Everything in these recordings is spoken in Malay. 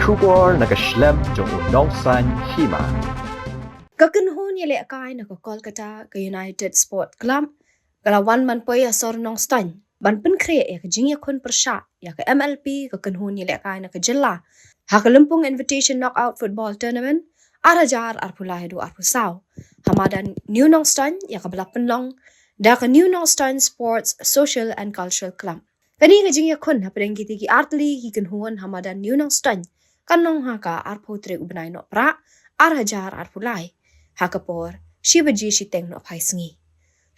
Kubor nakaslem jong Nongstoiñ Hima. Kakenhun yele kai na Kolkata ke United Sport Club kalawan man poy asor Nongstoiñ ban pen kre ya ke Ïakhun persha ya ke MLP kakenhun yele kai na ke jella ha ke Lumpung Invitation Knockout Football Tournament arajar arpulai du arpusau hamadan New Nongstoiñ ya ke belapen long da ke New Nongstoiñ Sports Social and Cultural Club kani ke Ïakhun ha pedeng kiti ki artli ki kenhuan hamadan New Nongstoiñ kanong ha ka arpotre ubnai no pra arajar arpulai hakapor shibaji shiteng no paisengi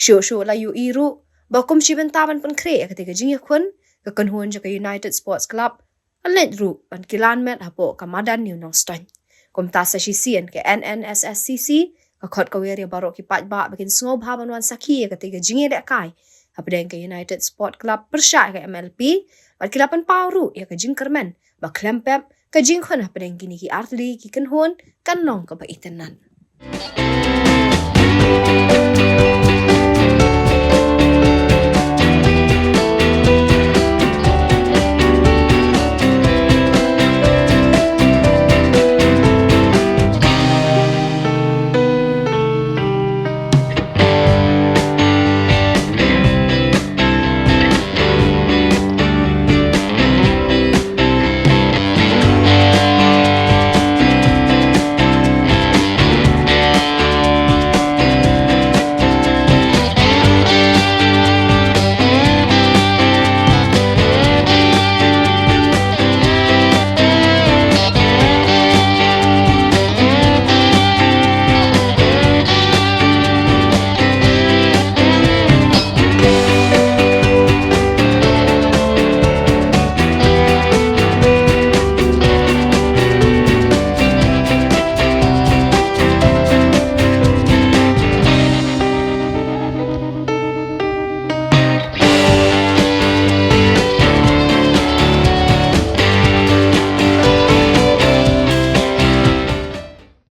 sho la yu iru bakum shibentaban pun kre ketika Ïakhun ke kenhuan jaka United Sports Club alet ru ban kilan met hapo kamadan New Nongstoiñ kum tasa shisien ke NNSSCC ka khot kaweri baro ki pajba bakin snob haban wan saki ketika Ïakhun hapdeng ke United Sport Club persya ke MLP ban kilapan pauru ya ke Ïakhun ba klempep ke Ïakhun hapdeng kini ki artli ki kenhuan kanong ka baitenan.